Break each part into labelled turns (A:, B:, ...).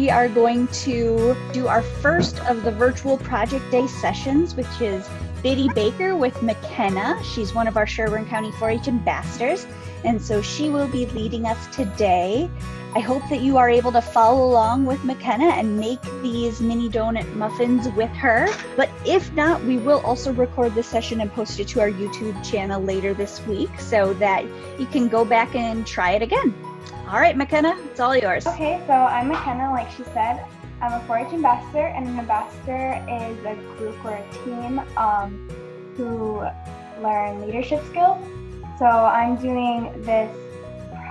A: we are going to do our first of the virtual project day sessions, which is Biddy Baker with McKenna. She's one of our Sherburne County 4-H ambassadors, and so she will be leading us today. I hope that you are able to follow along with McKenna and make these mini donut muffins with her. But if not, we will also record this session and post it to our YouTube channel later this week so that you can go back and try it again. All right, McKenna, it's all yours.
B: Okay, so I'm McKenna, like she said. I'm a 4-H ambassador, and an ambassador is a group or a team who learn leadership skills. So I'm doing this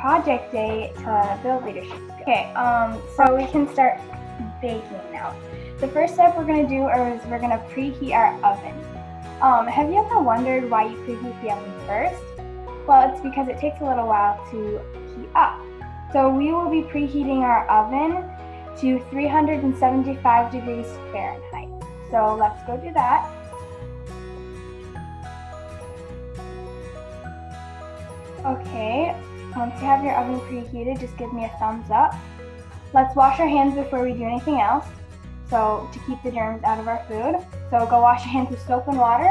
B: project day to build leadership skills. Okay, so we can start baking now. The first step we're going to do is we're going to preheat our oven. Have you ever wondered why you preheat the oven first? Well, it's because it takes a little while to heat up. So we will be preheating our oven to 375 degrees Fahrenheit. So let's go do that. Okay, once you have your oven preheated, just give me a thumbs up. Let's wash our hands before we do anything else, so to keep the germs out of our food. So go wash your hands with soap and water.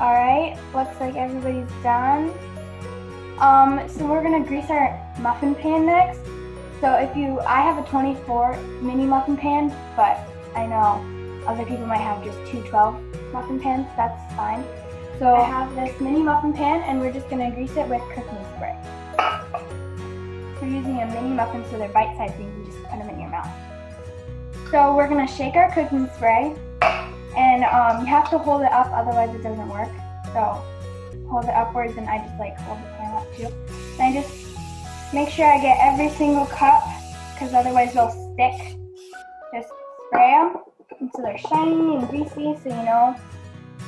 B: Alright, looks like everybody's done. So we're gonna grease our muffin pan next. So I have a 24 mini muffin pan, but I know other people might have just 2 12 muffin pans, that's fine. So I have this mini muffin pan and we're just gonna grease it with cooking spray. We're using a mini muffin so they're bite-sized, so you can just put them in your mouth. So we're gonna shake our cooking spray, and you have to hold it up, otherwise it doesn't work. So hold it upwards, and I just like hold the pan up too. And I just make sure I get every single cup, because otherwise they'll stick. Just spray them until they're shiny and greasy, so you know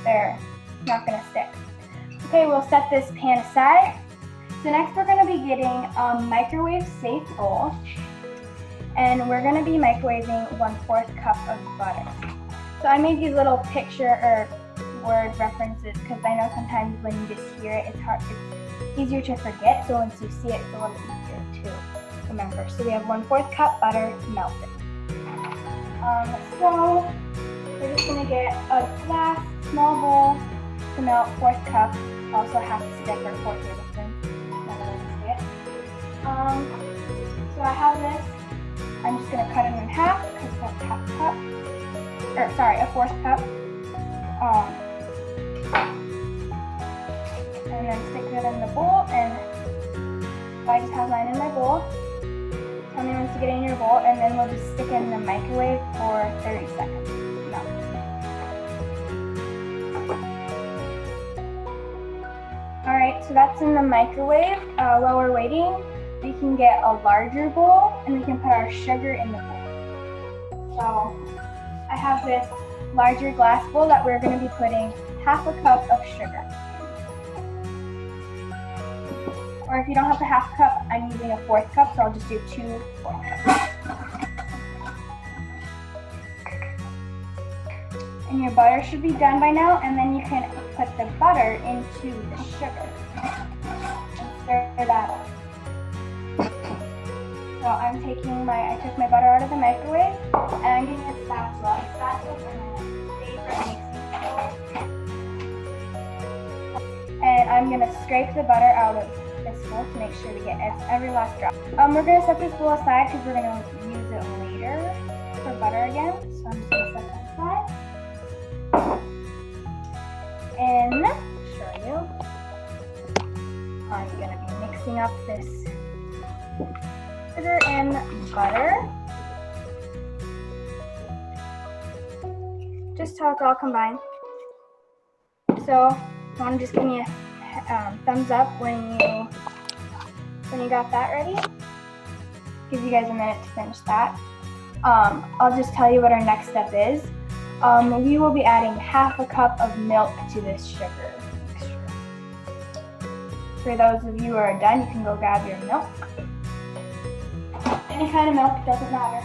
B: they're not gonna stick. Okay, we'll set this pan aside. So next we're gonna be getting a microwave safe bowl, and we're gonna be microwaving 1/4 cup of butter. So I made these little picture or word references because I know sometimes when you just hear it, it's easier to forget. So once you see it, it's a little easier to remember. So we have 1/4 cup butter melted. So we're just gonna get a glass, small bowl to melt 1/4 cup, also half a stick or 4 tablespoons. Another way to say it. So I have this. I'm just gonna cut it in half because that's half a cup. Or sorry, a 1/4 cup. And then stick it in the bowl, and I just have mine in my bowl. Tell me once you get it in your bowl, and then we'll just stick it in the microwave for 30 seconds. No. Alright, so that's in the microwave. While we're waiting, we can get a larger bowl, and we can put our sugar in the bowl. So I have this larger glass bowl that we're going to be putting half a cup of sugar. Or if you don't have the half cup, I'm using a 1/4 cup, so I'll just do 2 1/4 cups. And your butter should be done by now, and then you can put the butter into the sugar and stir that up. So I took my butter out of the microwave, and I'm getting a spatula. Spatulas are my favorite mixing tool. And I'm gonna scrape the butter out of this bowl to make sure we get every last drop. We're gonna set this bowl aside because we're gonna use it later for butter again. So I'm just gonna set that aside. And show you, I'm gonna be mixing up this sugar and butter, just till it's all combined. So you want to just give me a thumbs up when you got that ready. Give you guys a minute to finish that. I'll just tell you what our next step is. We will be adding half a cup of milk to this sugar mixture. For those of you who are done, you can go grab your milk. Any kind of milk, doesn't matter.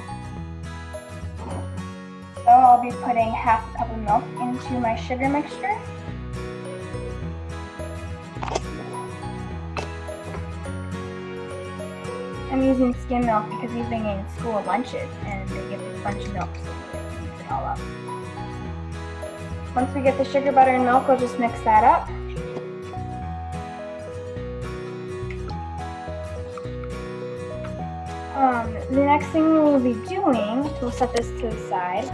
B: So I'll be putting half a cup of milk into my sugar mixture. I'm using skim milk because we've been getting school lunches and they give us a bunch of milk, so we mix it all up. Once we get the sugar, butter, and milk, we'll just mix that up. The next thing we will be doing, we'll set this to the side,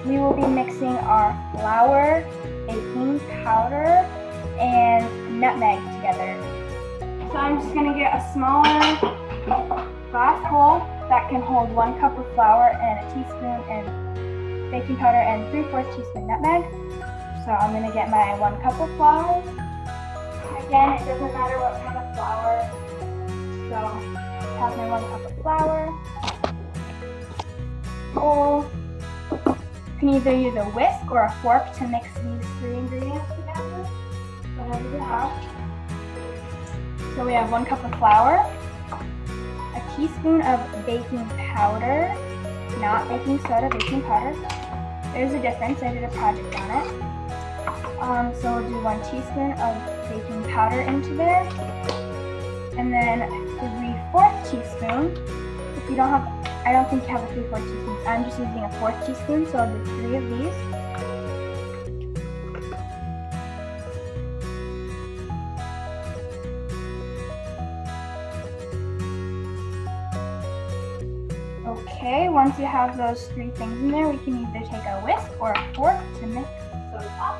B: we will be mixing our flour, baking powder, and nutmeg together. So I'm just going to get a smaller glass bowl that can hold 1 cup of flour and a teaspoon and baking powder and 3/4 teaspoon nutmeg. So I'm going to get my 1 cup of flour. Again, it doesn't matter what kind of flour. So I have my 1 cup of flour. Bowl. You can either use a whisk or a fork to mix these 3 ingredients together, whatever you have. So we have 1 cup of flour, a teaspoon of baking powder, not baking soda, baking powder. There's a difference, I did a project on it. So we'll do 1 teaspoon of baking powder into there, and then 3/4 teaspoon. If you don't have, I don't think you have a 3/4 teaspoon. I'm just using a 1/4 teaspoon, so I'll do 3 of these. Okay, once you have those 3 things in there, we can either take a whisk or a fork to mix those up.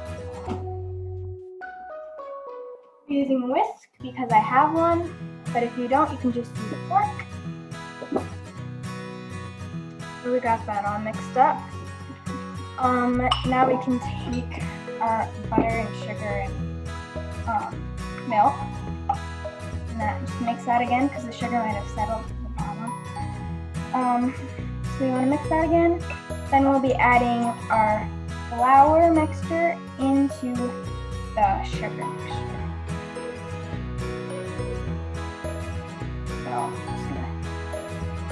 B: I'm using a whisk because I have one, but if you don't, you can just use a fork. So we got that all mixed up. Now we can take our butter and sugar and milk, and just mix that again because the sugar might have settled to the bottom. So we want to mix that again. Then we'll be adding our flour mixture into the sugar mixture. So I'm just gonna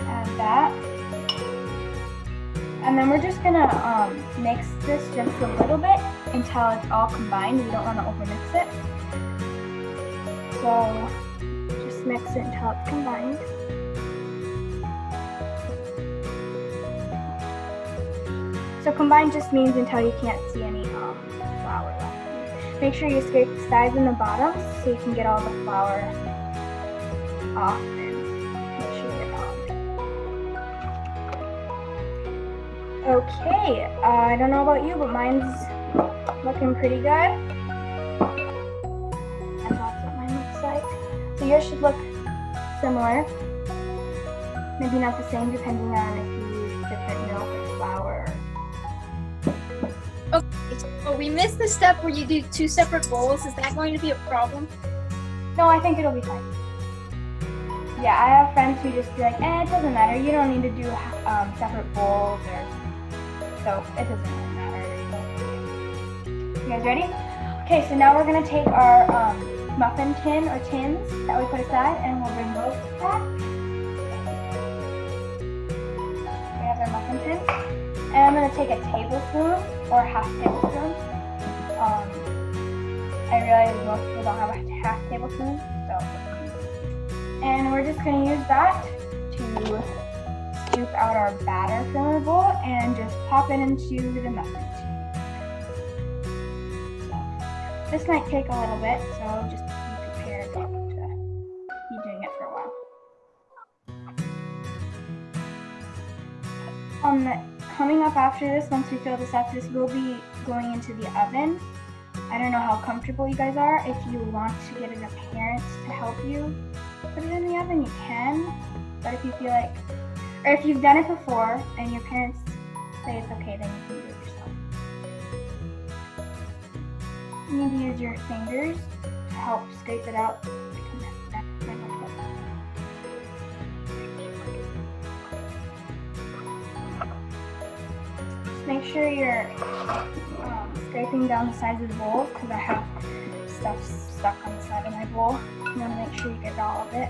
B: add that. And then we're just gonna mix this just a little bit until it's all combined. We don't want to overmix it. So just mix it until it's combined. So combined just means until you can't see any flour left. Make sure you scrape the sides and the bottoms so you can get all the flour off and make sure you're on. Okay, I don't know about you, but mine's looking pretty good. And that's what mine looks like. So yours should look similar. Maybe not the same depending on if you use different milk or flour.
C: Okay, so we missed the step where you do 2 separate bowls. Is that going to be a problem?
B: No, I think it'll be fine. Yeah, I have friends who just be like, it doesn't matter. You don't need to do separate bowls, or so it doesn't really matter. You guys ready? Okay, so now we're gonna take our muffin tin or tins that we put aside, and we'll bring those back. We have our muffin tin, and I'm gonna take a tablespoon or a half tablespoon. I realize most people don't have a half tablespoon, so. And we're just going to use that to scoop out our batter from our bowl and just pop it into the muffin tin. So this might take a little bit, so just be prepared to be doing it for a while. Coming up after this, once we fill this up, this will be going into the oven. I don't know how comfortable you guys are. If you want to get an appearance to help you put it in the oven, you can. But if you feel like, or if you've done it before and your parents say it's okay, then you can do it yourself. You need to use your fingers to help scrape it out. Just make sure you're scraping down the sides of the bowl because I have stuff stuck on the side of my bowl. You want to make sure you get all of it.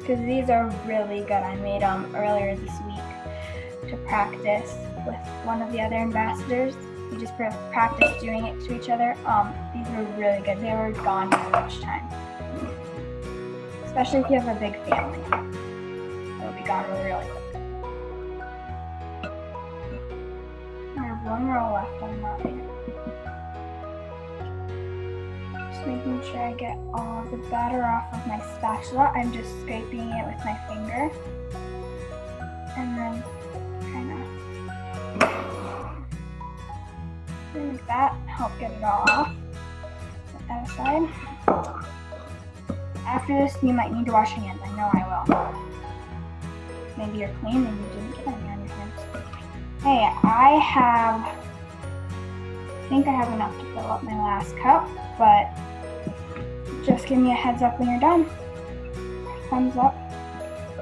B: Because these are really good. I made them earlier this week to practice with one of the other ambassadors. We just practiced doing it to each other. These were really good. They were gone by lunchtime. especially if you have a big family. It'll be gone really quick. I have one row left on mine. Just making sure I get all the batter off of my spatula. I'm just scraping it with my finger. And then kind of like that, help get it all off. Set that aside. After this, you might need to wash your hands. I know I will. Maybe you're clean and you didn't get any on your hands. Hey, I think I have enough to fill up my last cup, but just give me a heads up when you're done. Thumbs up.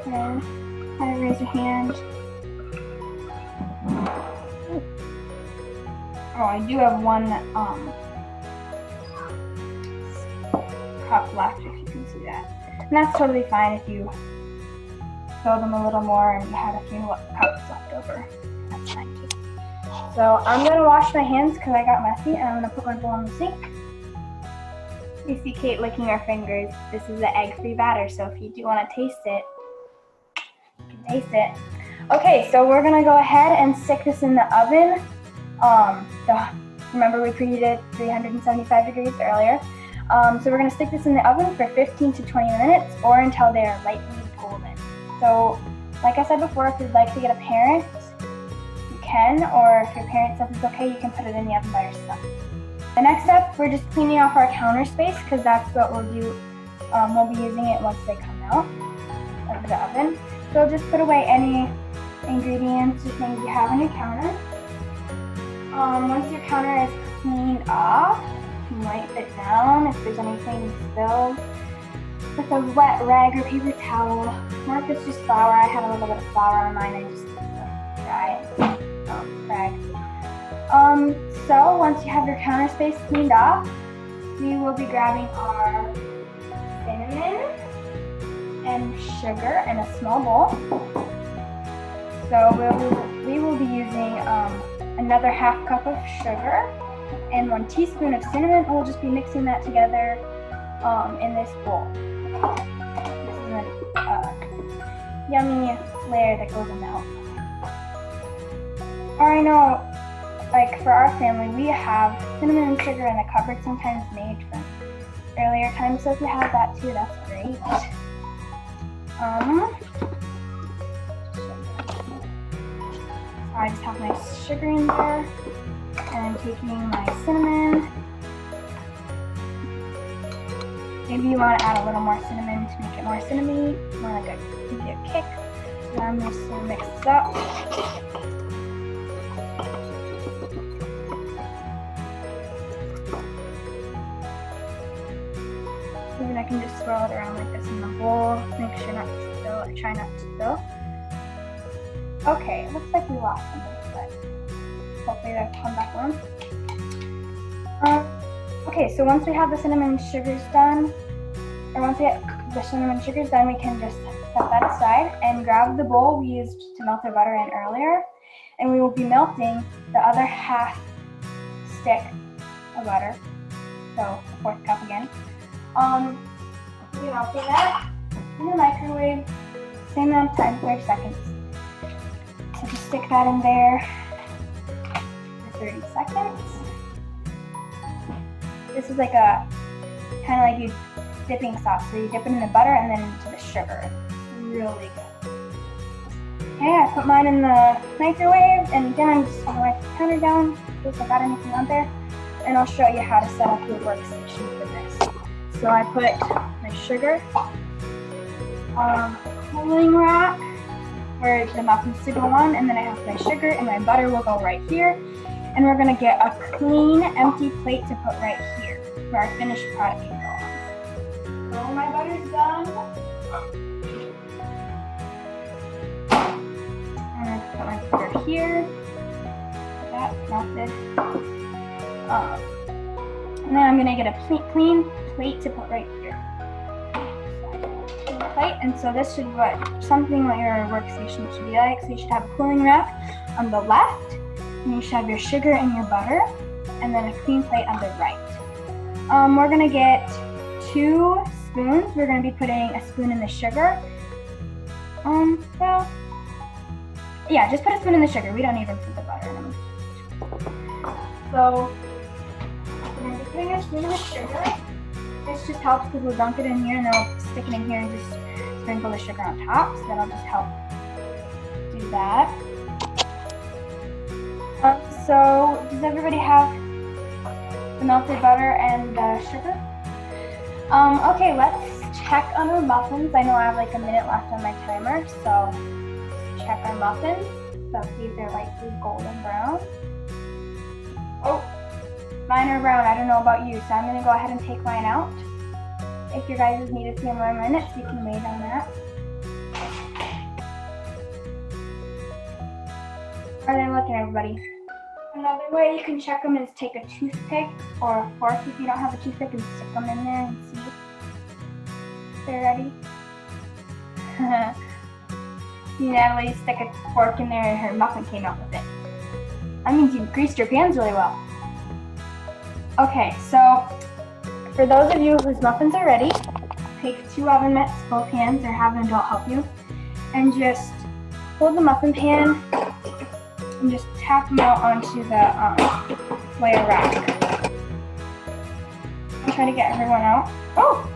B: Or how to raise your hand. Oh, I do have one cup left, if you can see that. And that's totally fine if you fill them a little more and you had a few cups left over. That's fine too. So I'm gonna wash my hands because I got messy, and I'm gonna put my bowl in the sink. You see Kate licking her fingers. This is the egg-free batter, so if you do want to taste it, you can taste it. Okay, so we're gonna go ahead and stick this in the oven. Remember we preheated 375 degrees earlier. So we're gonna stick this in the oven for 15 to 20 minutes or until they are lightly golden. So, like I said before, if you'd like to get a parent, you can, or if your parent says it's okay, you can put it in the oven by yourself. The next step, we're just cleaning off our counter space because that's what we'll do. We'll be using it once they come out of the oven. So just put away any ingredients or things you have on your counter. Once your counter is cleaned off, you can wipe it down if there's anything spilled with a wet rag or paper towel, or if it's just flour. I had a little bit of flour on mine, I just dry rag. So once you have your counter space cleaned off, we will be grabbing our cinnamon and sugar in a small bowl. So we will be using another half cup of sugar and 1 teaspoon of cinnamon, and we'll just be mixing that together in this bowl. This is a yummy layer that goes in the oven. Or I know, like for our family, we have cinnamon and sugar in the cupboard sometimes made from earlier times, so if you have that too, that's great. I just have my sugar in there, and I'm taking my cinnamon. Maybe you want to add a little more cinnamon to make it more cinnamony, more like a kick. So I'm just going to mix this up. And I can just swirl it around like this in the bowl. Make sure not to spill, or try not to spill. Okay, it looks like we lost something, but hopefully that'll come back on. Okay, so once we have the cinnamon and sugars done, or once we get the cinnamon and sugars done, we can just set that aside and grab the bowl we used to melt our butter in earlier, and we will be melting the other half stick of butter, so a 4th cup again. We melted that in the microwave, same amount of time, 30 seconds. So just stick that in there for 30 seconds. This is like a, kind of like you dipping sauce. So you dip it in the butter and then into the sugar. It's really good. Okay, I put mine in the microwave, and again, I'm just gonna wipe the counter down in case I got anything on there. And I'll show you how to set up your workstation for this. So I put my sugar, cooling rack, where the muffins to go on, and then I have my sugar and my butter will go right here. And we're gonna get a clean, empty plate to put right here where our finished product can go on. So my butter's done. And I put my butter here. That melted. And then I'm gonna get a clean plate to put right here. Plate, and so this should be something what your workstation should be like. So you should have a cooling rack on the left, and you should have your sugar and your butter, and then a clean plate on the right. We're gonna get 2 spoons. We're going to be putting a spoon in the sugar. Well, yeah, just put a spoon in the sugar. We don't even put the butter in them. So, we're going to be putting a spoon in the sugar. This just helps because we'll dunk it in here and then we'll stick it in here and just sprinkle the sugar on top. So that'll just help do that. So, does everybody have the melted butter and the sugar? Okay, let's check on our muffins. I know I have like a minute left on my timer, so check our muffins. So see if they're lightly golden brown. Oh, mine are brown. I don't know about you, so I'm gonna go ahead and take mine out. If you guys need a few more minutes, you can wait on that. How are they looking, everybody? Another way you can check them is take a toothpick or a fork if you don't have a toothpick and stick them in there and see if they're ready. See, Natalie stick a fork in there and her muffin came out with it. That means you greased your pans really well. Okay, so for those of you whose muffins are ready, take 2 oven mitts, both hands, or have an adult help you, and just hold the muffin pan and just tap them out onto the layer rack. I'm trying to get everyone out. Oh!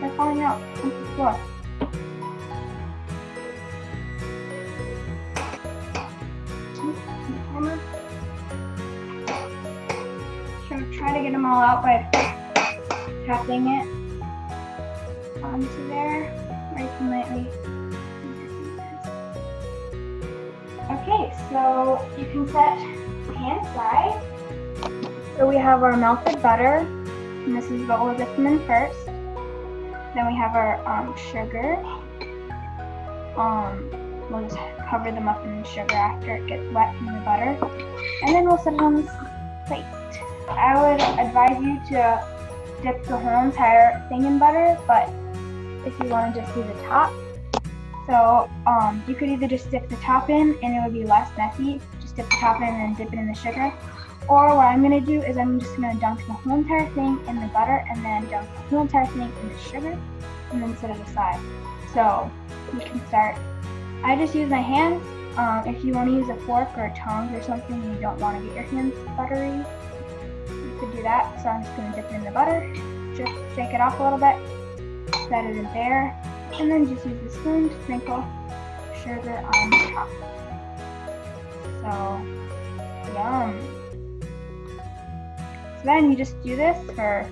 B: They're falling out onto the floor. Try to get them all out by tapping it onto there, or you can lightly. Okay, so you can set the pan aside. So we have our melted butter, and this is what we'll dip them in first. Then we have our sugar. We'll just cover the muffin in sugar after it gets wet from the butter. And then we'll set it on this plate. I would advise you to dip the whole entire thing in butter, but if you want to just do the top, so you could either just dip the top in and it would be less messy, just dip the top in and then dip it in the sugar, or what I'm going to do is I'm just going to dunk the whole entire thing in the butter and then dunk the whole entire thing in the sugar and then set it aside. So you can start, I just use my hands. If you want to use a fork or a tongs or something and you don't want to get your hands buttery, you could do that. So I'm just going to dip it in the butter, just shake it off a little bit, set it in there, and then just use the spoon to sprinkle sugar on top. So, yum. So then you just do this for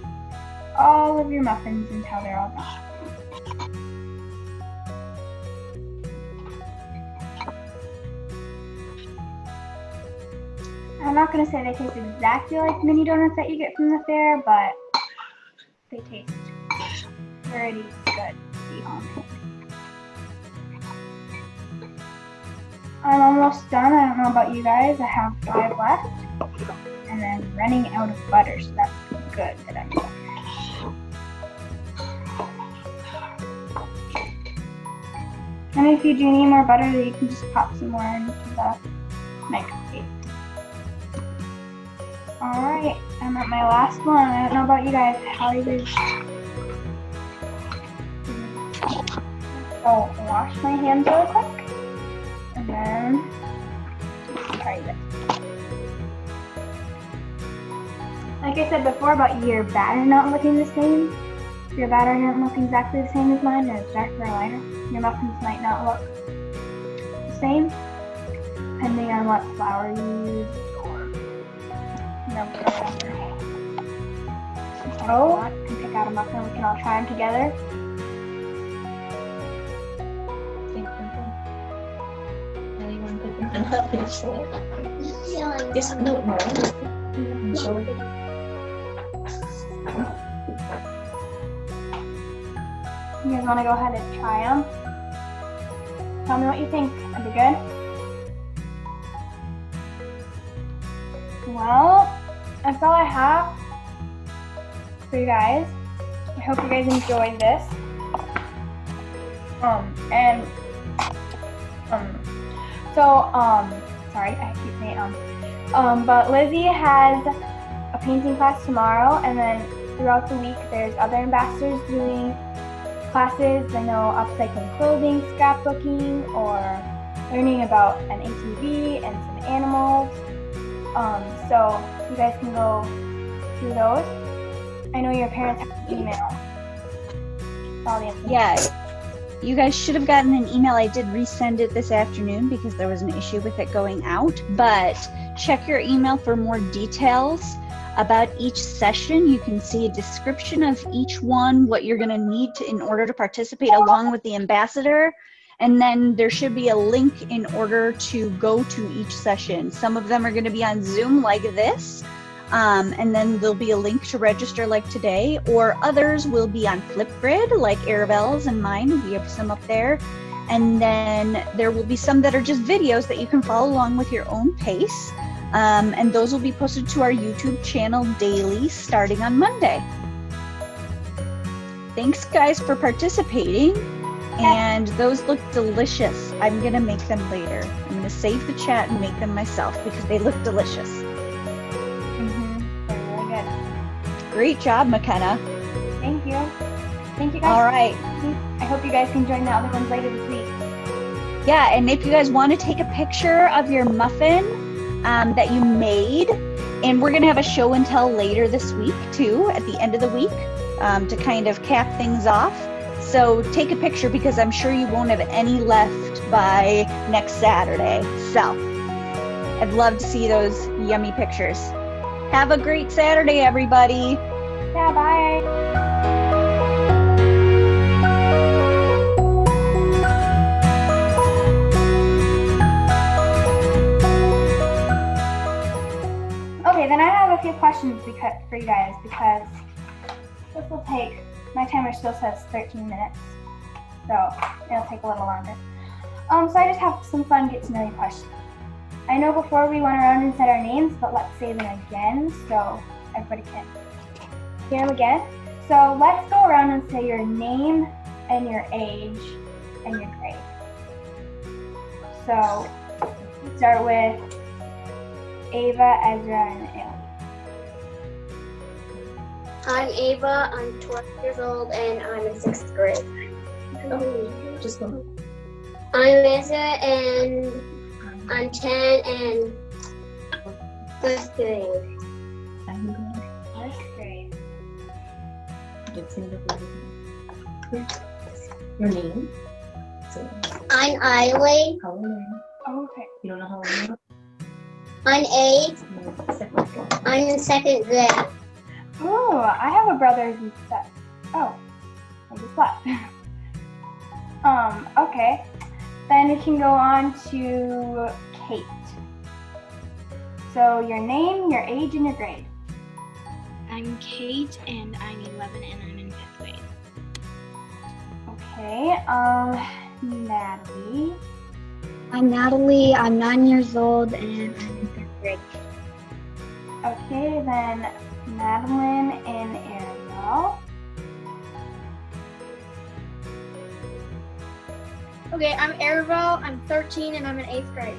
B: all of your muffins until they're all done. I'm not going to say they taste exactly like mini donuts that you get from the fair, but they taste pretty good to be homemade. I'm almost done. I don't know about you guys. I have 5 left. And then running out of butter, so that's good that I'm done. And if you do need more butter, you can just pop some more into the microwave. Alright, I'm at my last one. I don't know about you guys. How are you guys? So, wash my hands really quick. And then try this. Like I said before about your batter not looking the same, if your batter doesn't look exactly the same as mine, or it's darker or lighter, your muffins might not look the same, depending on what flour you use or milk or whatever. So, you can pick out a muffin, we can all try them together.
D: This no more.
B: You guys want to go ahead and try them? Tell me what you think. Are they good? Well, that's all I have for you guys. I hope you guys enjoyed this. Sorry, I keep saying but Lizzie has a painting class tomorrow, and then throughout the week, there's other ambassadors doing classes. I know upcycling clothing, scrapbooking, or learning about an ATV and some animals. So you guys can go through those. I know your parents have an email. All the information.
A: Yeah, you guys should have gotten an email. I did resend it this afternoon because there was an issue with it going out, but check your email for more details about each session. You can see a description of each one, what you're going to need in order to participate along with the ambassador. And then there should be a link in order to go to each session. Some of them are going to be on Zoom like this, and then there'll be a link to register like today, or others will be on Flipgrid like Arabella's and mine. We have some up there. And then there will be some that are just videos that you can follow along with your own pace. And those will be posted to our YouTube channel daily starting on Monday. Thanks guys for participating. And those look delicious. I'm gonna make them later. I'm gonna save the chat and make them myself because they look delicious.
B: They're really good.
A: Great job, McKenna.
B: Thank you. Thank you guys.
A: All right.
B: I hope you guys can join the other ones later this week.
A: Yeah, and if you guys want to take a picture of your muffin that you made, and we're gonna have a show and tell later this week too, at the end of the week, to kind of cap things off. So take a picture because I'm sure you won't have any left by next Saturday. So I'd love to see those yummy pictures. Have a great Saturday, everybody.
B: Yeah, bye. Okay, then I have a few questions for you guys because this will take, my timer still says 13 minutes, so it'll take a little longer. So I just have some fun get to know you questions. I know before we went around and said our names, but let's say them again so everybody can hear them again. So let's go around and say your name and your age and your grade. So start with Ava, Ezra, and Ellie.
D: I'm Ava, I'm 12 years old, and I'm in 6th grade.
E: Just go.
D: I'm Ezra, and I'm 10 and 1st grade.
B: First grade.
E: Your name. So,
D: I'm Eiley.
E: how old are you?
B: Oh, okay.
E: You don't know how old you are?
D: I'm 8.
E: Second grade.
D: I'm in 2nd grade.
B: Oh, I have a brother who's set. Oh, I just left. Okay. Then we can go on to Kate. So your name, your age, and your grade.
F: I'm Kate, and I'm 11, and I'm in 5th grade.
B: Okay. Natalie.
G: I'm Natalie, I'm 9 years old, and I'm in 5th grade.
B: Okay, then Madeline and Ariel.
C: Okay, I'm Arabelle, I'm 13 and I'm in 8th grade.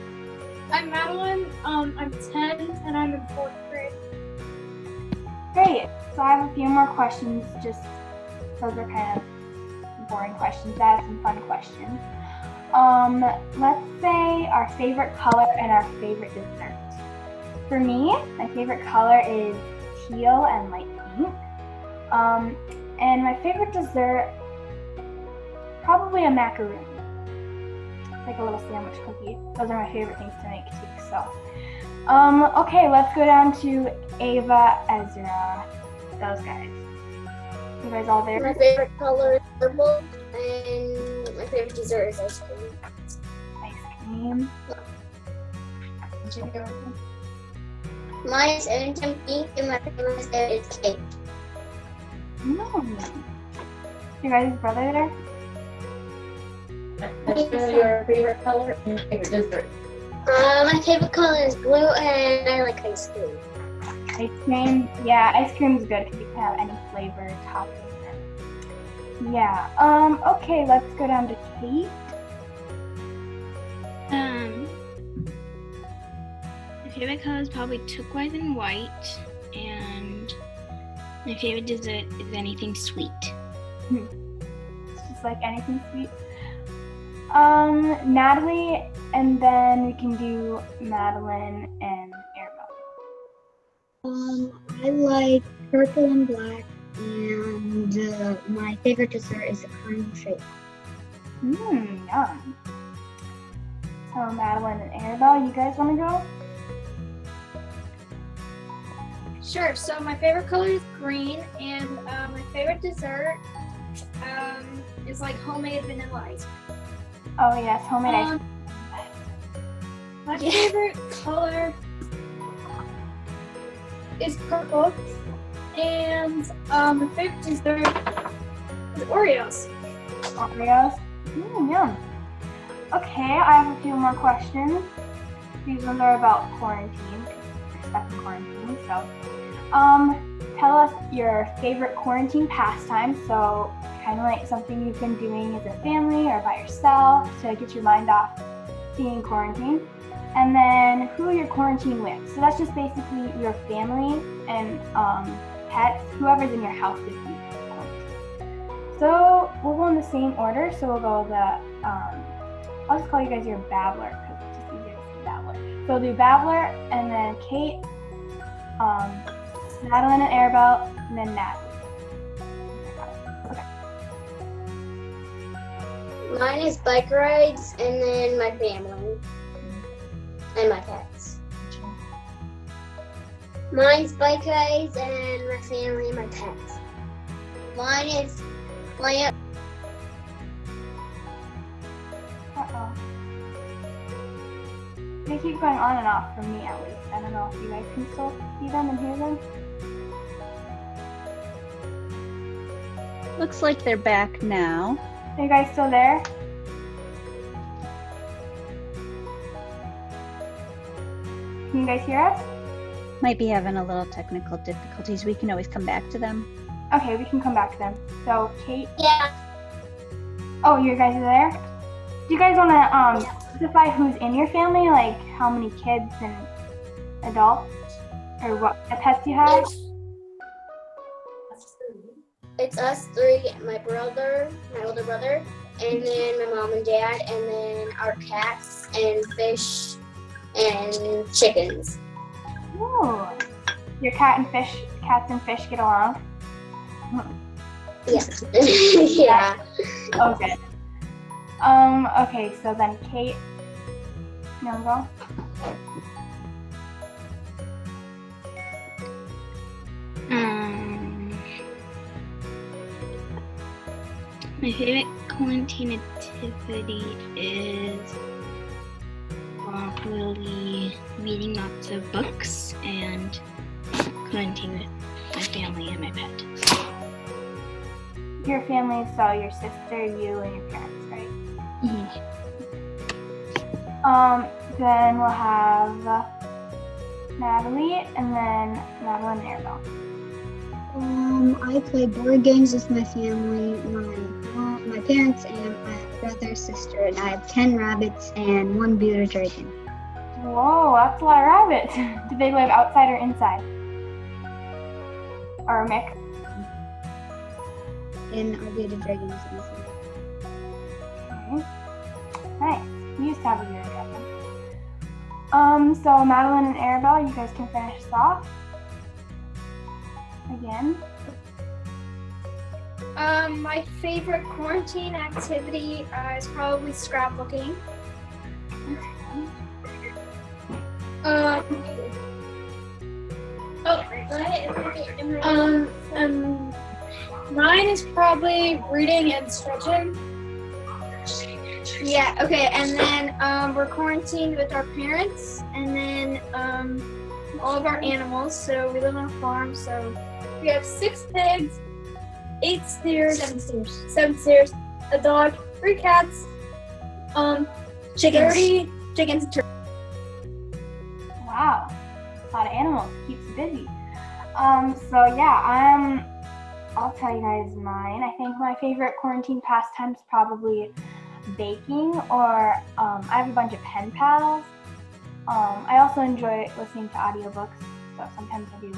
C: I'm Madeline, I'm 10 and I'm in 4th grade.
B: Great. So I have a few more questions. Just those are kind of boring questions. I have some fun questions. Let's say our favorite color and our favorite dessert. For me, my favorite color is teal and light pink. And my favorite dessert, probably a macaroon. Like a little sandwich cookie. Those are my favorite things to make too, so. Okay, let's go down to Ava, Ezra, those guys. You guys all there?
D: My favorite color is purple, and my favorite dessert is ice cream.
B: Ice cream.
D: Mine is anytime pink, and my favorite dessert is cake.
B: You guys' brother there?
E: Your favorite color and your favorite dessert.
D: My favorite color is blue, and I like ice cream.
B: Ice cream? Yeah, ice cream's good because you can have any flavor topping in. Yeah. Okay, let's go down to Kate.
F: My favorite color is probably turquoise and white, and My favorite dessert is anything sweet.
B: It's just like anything sweet. Natalie, and then we can do Madeline and Arabelle.
G: I like purple and black, and my favorite dessert is a caramel shake.
B: Yum. So Madeline and Arabelle, you guys want to go?
C: Sure. So my favorite color is green, and my favorite dessert is like homemade vanilla ice cream.
B: Oh yes, homemade ice cream.
C: My favorite color is purple, and my favorite dessert is Oreos.
B: Oreos. Yum. Okay, I have a few more questions. These ones are about quarantine. We're stuck in quarantine, so tell us your favorite quarantine pastime. So kind of like something you've been doing as a family or by yourself to get your mind off being quarantined. And then who you're quarantined with. So that's just basically your family and pets, whoever's in your house with you. So we'll go in the same order. So we'll go I'll just call you guys your babbler because it's just easier to say babbler. So we'll do babbler and then Kate, Madeline and Arabelle, and then Natalie. Okay.
D: Mine is bike rides, and then my family and my pets. Mine's bike rides and my family and my pets. Mine is playing.
B: Uh-oh. They keep going on and off for me at least. I don't know if you guys can still see them and hear them.
A: Looks like they're back now.
B: Are you guys still there? Can you guys hear us?
A: Might be having a little technical difficulties. We can always come back to them.
B: Okay, we can come back to them. So, Kate.
D: Yeah.
B: Oh, you guys are there? Do you guys want to specify who's in your family? Like how many kids and adults? Or what pets you have?
D: It's us three, my brother, my older brother, and then my mom and dad, and then our cats and fish and chickens.
B: Ooh. Your cats and fish get along?
D: Yeah. Yeah.
B: Oh, good. Okay, so then Kate, you wanna go?
F: My favorite quarantine activity is probably reading lots of books and quarantine with my family and my pet.
B: Your family, so your sister, you, and your parents, right? Then we'll have Natalie, and then Madeline and Arabelle.
G: I play board games with my family, my parents, and my brother, sister, and I have 10 rabbits and 1 bearded dragon.
B: Whoa, that's a lot of rabbits. Do they live outside or inside? Or a mix?
G: And our bearded dragon is inside.
B: Okay. Nice. We used to have a bearded dragon. So Madeline and Arabelle, you guys can finish this off. Again.
C: My favorite quarantine activity is probably scrapbooking. Mine is probably reading and stretching. Yeah, okay, and then we're quarantined with our parents, and then all of our animals. So we live on a farm, so we have 6 pigs, 8 steers, 7 steers, a dog, 3 cats, chickens. 30 chickens and turkeys.
B: Wow, a lot of animals. Keeps you busy. So yeah, I'll tell you guys mine. I think my favorite quarantine pastime is probably baking, or I have a bunch of pen pals. I also enjoy listening to audiobooks, so sometimes I do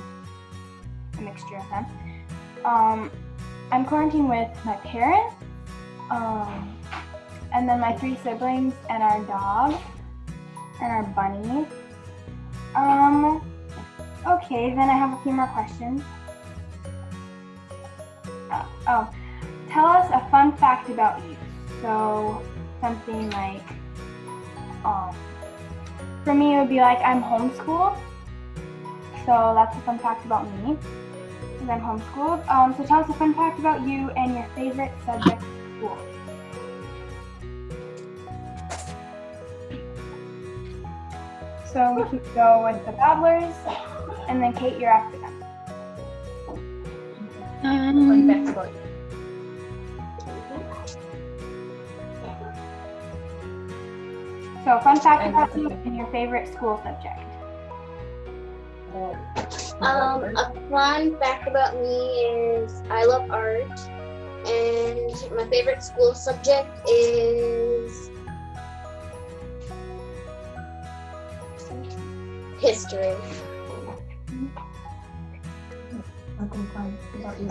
B: a mixture of them. I'm quarantined with my parents, and then my 3 siblings and our dog and our bunny. Okay, then I have a few more questions. Tell us a fun fact about you. So something like, for me it would be like I'm homeschooled. So that's a fun fact about me, because I'm homeschooled. So tell us a fun fact about you and your favorite subject in school. So we can go with the babblers, and then Kate, you're after them.
E: Fun facts about you.
B: So fun fact about you and your favorite school subject.
D: A fun fact about me is I love art, and my favorite school subject is history.
E: Something fun about you.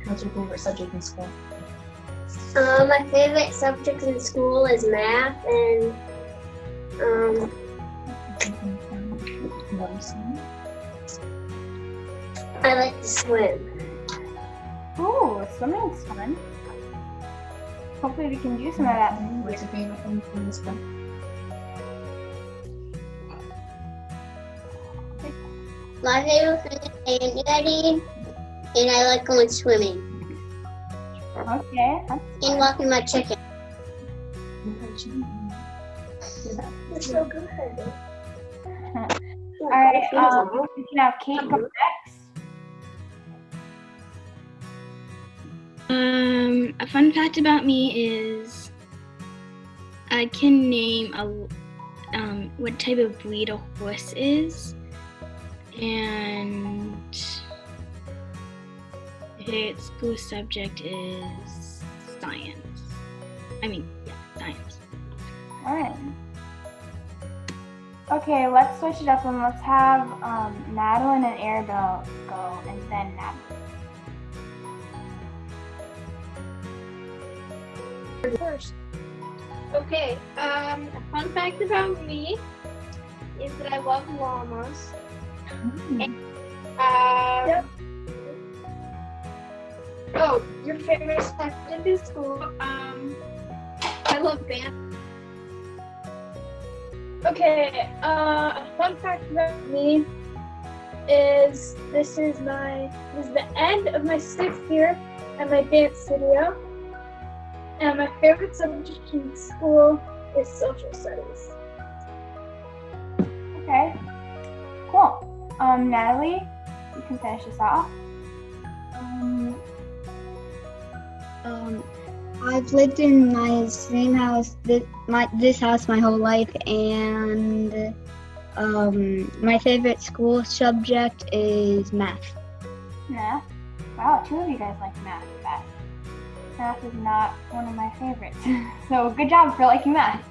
E: What's your favorite subject in school?
D: My favorite subject in school is math, and I like to swim.
B: Ooh, swimming's fun. Hopefully we can do some of that.
E: What's your favorite thing in school?
D: My favorite thing is handwriting, and I like going swimming
B: Okay, that's
D: and
B: fun.
D: walking my chicken.
C: You're so good.
B: All right, we can have Kate go next.
F: A fun fact about me is I can name what type of breed a horse is, and its school subject is science. Science.
B: All right. Okay, let's switch it up and let's have Madeline and Arabelle go, and then Natalie.
C: First. Okay, a fun fact about me is that I love llamas.
B: Yep.
C: Oh, your favorite subject in school? I love band. Okay, a fun fact about me is this is the end of my 6th year at my dance studio. And my favorite subject in school is social studies.
B: Okay, cool. Natalie, you can finish this off.
G: I've lived in my same house, this house my whole life, and my favorite school subject is math.
B: Math. Wow, 2 of you guys like math. Math is not one of my favorites. So good job for liking math.